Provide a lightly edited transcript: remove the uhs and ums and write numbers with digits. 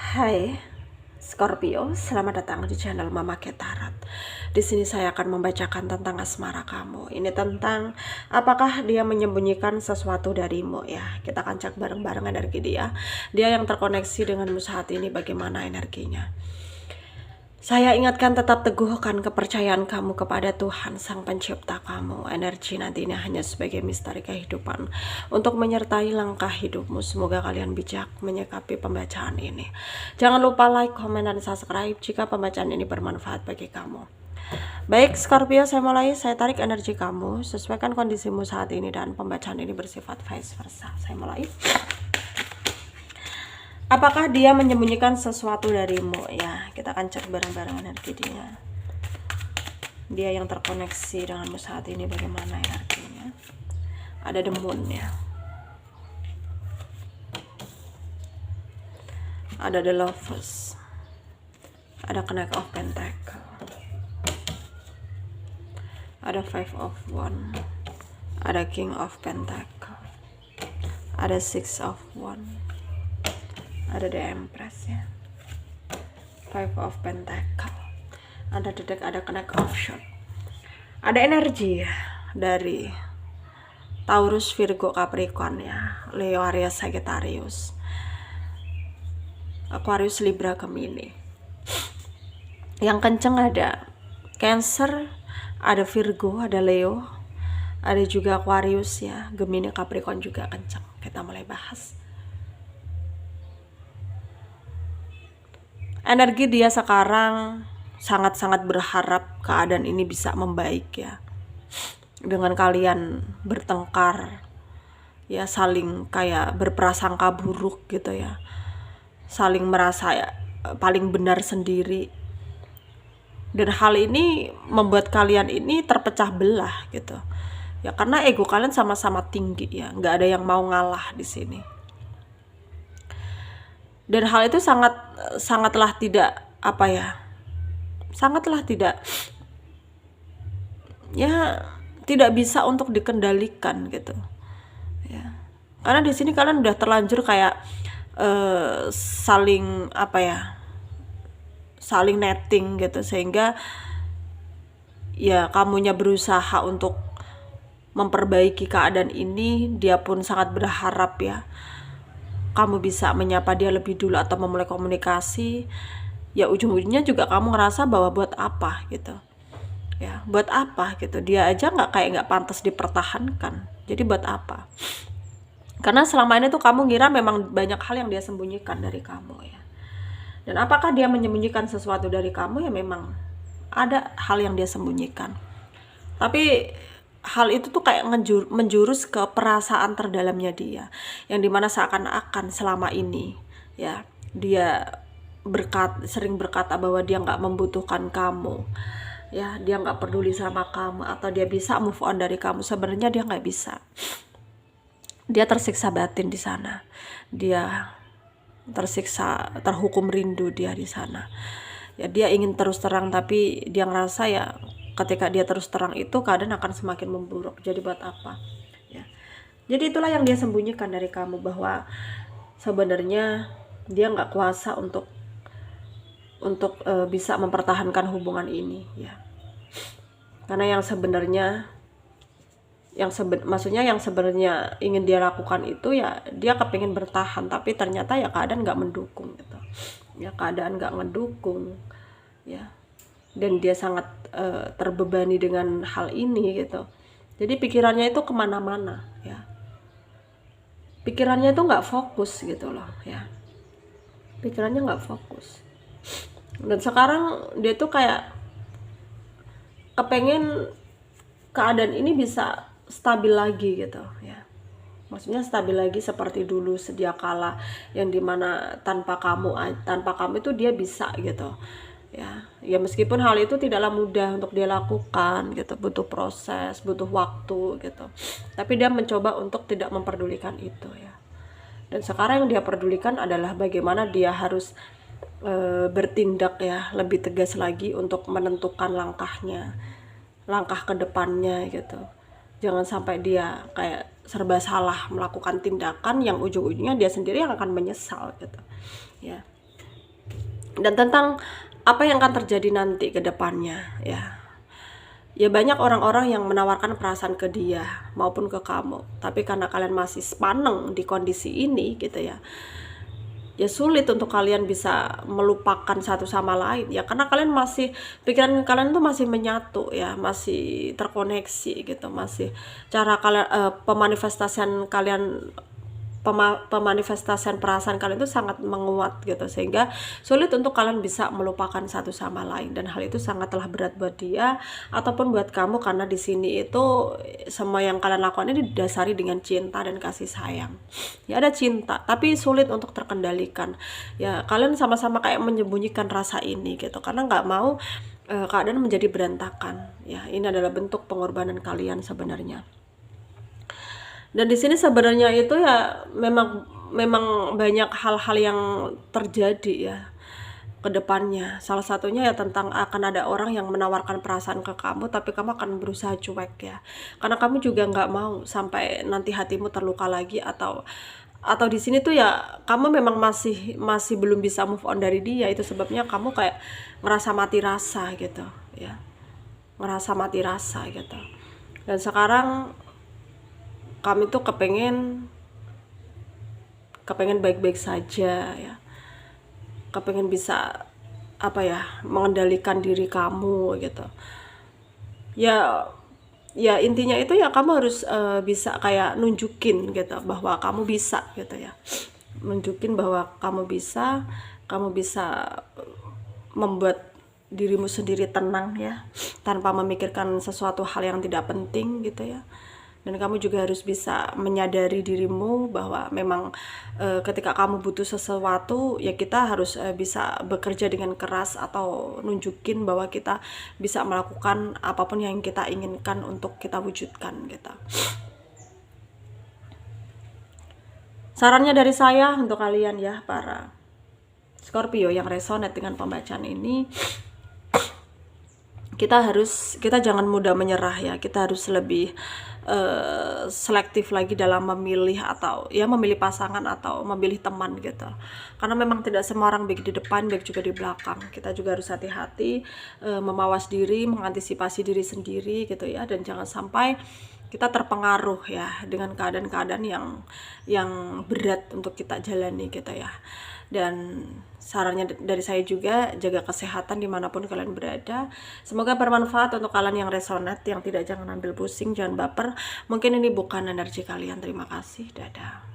Hai Scorpio, selamat datang di channel Mama Ketarat. Di sini saya akan membacakan tentang asmara kamu. Ini tentang apakah dia menyembunyikan sesuatu darimu ya. Kita akan cek bareng-bareng energi dia. Dia yang terkoneksi denganmu saat ini, bagaimana energinya. Saya ingatkan, tetap teguhkan kepercayaan kamu kepada Tuhan Sang Pencipta kamu. Energi nantinya hanya sebagai misteri kehidupan untuk menyertai langkah hidupmu. Semoga kalian bijak menyikapi pembacaan ini. Jangan lupa like, komen, dan subscribe jika pembacaan ini bermanfaat bagi kamu. Baik Scorpio, saya mulai. Saya tarik energi kamu, sesuaikan kondisimu saat ini, dan pembacaan ini bersifat vice versa. Saya mulai. Apakah dia menyembunyikan sesuatu darimu? Ya, kita akan cek bareng-bareng energi dia. Dia yang terkoneksi denganmu saat ini, bagaimana energinya? Ada the moon ya. Ada the lovers. Ada knight of pentacle. Ada five of wand. Ada king of pentacle. Ada six of wand. Ada the empress ya. Five of pentacle. Ada the deck, ada knight of sword. Ada energi dari Taurus, Virgo, Capricorn ya. Leo, Aries, Sagittarius, Aquarius, Libra, Gemini. Yang kenceng ada Cancer, ada Virgo, ada Leo, ada juga Aquarius ya. Gemini, Capricorn juga kenceng. Kita mulai bahas. Energi dia sekarang sangat-sangat berharap keadaan ini bisa membaik ya. Dengan kalian bertengkar ya, saling kayak berprasangka buruk gitu ya. Saling merasa ya, paling benar sendiri. Dan hal ini membuat kalian ini terpecah belah gitu. Ya karena ego kalian sama-sama tinggi ya, nggak ada yang mau ngalah di sini. Dan hal itu sangatlah tidak sangatlah tidak ya, tidak bisa untuk dikendalikan gitu ya. Karena di sini kalian udah terlanjur kayak saling saling netting gitu, sehingga ya kamunya berusaha untuk memperbaiki keadaan ini, dia pun sangat berharap ya kamu bisa menyapa dia lebih dulu atau memulai komunikasi. Ya ujung-ujungnya juga kamu ngerasa bahwa buat apa gitu ya, buat apa gitu, dia aja nggak pantas dipertahankan, jadi buat apa? Karena selama ini tuh kamu ngira memang banyak hal yang dia sembunyikan dari kamu ya. Dan apakah dia menyembunyikan sesuatu dari kamu? Ya memang ada hal yang dia sembunyikan, tapi hal itu tuh kayak menjurus ke perasaan terdalamnya dia, yang dimana seakan-akan selama ini ya dia sering berkata bahwa dia nggak membutuhkan kamu ya, dia nggak peduli sama kamu, atau dia bisa move on dari kamu. Sebenarnya dia nggak bisa. Dia tersiksa batin di sana, dia tersiksa, terhukum rindu dia di sana ya. Dia ingin terus terang, tapi dia ngerasa ya ketika dia terus terang itu keadaan akan semakin memburuk. Jadi buat apa ya? Jadi itulah yang dia sembunyikan dari kamu, bahwa sebenarnya dia nggak kuasa untuk bisa mempertahankan hubungan ini ya. Karena maksudnya yang sebenarnya ingin dia lakukan itu ya, dia kepingin bertahan, tapi ternyata ya keadaan nggak mendukung gitu ya, keadaan nggak mendukung ya. Dan dia sangat terbebani dengan hal ini gitu. Jadi pikirannya itu kemana-mana ya, pikirannya itu nggak fokus gitu loh ya, pikirannya nggak fokus. Dan sekarang dia tuh kayak kepengen keadaan ini bisa stabil lagi gitu ya. Maksudnya stabil lagi seperti dulu sedia kala, yang dimana tanpa kamu itu dia bisa gitu ya. Ya meskipun hal itu tidaklah mudah untuk dia lakukan gitu, butuh proses, butuh waktu gitu, tapi dia mencoba untuk tidak memperdulikan itu ya. Dan sekarang yang dia pedulikan adalah bagaimana dia harus bertindak ya, lebih tegas lagi untuk menentukan langkah ke depannya gitu. Jangan sampai dia kayak serba salah melakukan tindakan yang ujung-ujungnya dia sendiri yang akan menyesal gitu ya. dan tentang apa yang akan terjadi nanti ke depannya ya. Ya banyak orang-orang yang menawarkan perasaan ke dia maupun ke kamu, tapi karena kalian masih sepaneng di kondisi ini gitu ya, ya sulit untuk kalian bisa melupakan satu sama lain ya, karena kalian masih, pikiran kalian tuh masih menyatu ya, masih terkoneksi gitu, masih cara kalian pemanifestasian kalian, pemanifestasian perasaan kalian itu sangat menguat gitu, sehingga sulit untuk kalian bisa melupakan satu sama lain, dan hal itu sangatlah berat buat dia ataupun buat kamu, karena di sini itu semua yang kalian lakukan ini didasari dengan cinta dan kasih sayang. Ya ada cinta, tapi sulit untuk terkendalikan. Ya kalian sama-sama kayak menyembunyikan rasa ini gitu, karena nggak mau keadaan menjadi berantakan. Ya ini adalah bentuk pengorbanan kalian sebenarnya. Dan di sini sebenarnya itu ya memang banyak hal-hal yang terjadi ya ke depannya. Salah satunya ya tentang akan ada orang yang menawarkan perasaan ke kamu, tapi kamu akan berusaha cuek ya. Karena kamu juga nggak mau sampai nanti hatimu terluka lagi, atau di sini tuh ya kamu memang masih belum bisa move on dari dia. Itu sebabnya kamu kayak ngerasa mati rasa gitu ya. Ngerasa mati rasa gitu. Dan sekarang kami tuh kepengen baik-baik saja ya, kepengen bisa apa ya, mengendalikan diri kamu gitu ya. Ya intinya itu ya kamu harus bisa kayak nunjukin gitu bahwa kamu bisa gitu ya, nunjukin bahwa kamu bisa membuat dirimu sendiri tenang ya, tanpa memikirkan sesuatu hal yang tidak penting gitu ya. Dan kamu juga harus bisa menyadari dirimu bahwa memang ketika kamu butuh sesuatu ya kita harus bisa bekerja dengan keras, atau nunjukin bahwa kita bisa melakukan apapun yang kita inginkan untuk kita wujudkan gitu. Sarannya dari saya untuk kalian ya, para Scorpio yang resonate dengan pembacaan ini, kita jangan mudah menyerah ya. Kita harus lebih selektif lagi dalam memilih, atau ya memilih pasangan atau memilih teman gitu. Karena memang tidak semua orang baik di depan, baik juga di belakang. Kita juga harus hati-hati, memawas diri, mengantisipasi diri sendiri gitu ya, dan jangan sampai kita terpengaruh ya dengan keadaan-keadaan yang berat untuk kita jalani gitu ya. Dan sarannya dari saya juga, jaga kesehatan dimanapun kalian berada. Semoga bermanfaat untuk kalian yang resonate, yang tidak, jangan ambil pusing, jangan baper. Mungkin ini bukan energi kalian. Terima kasih, dadah.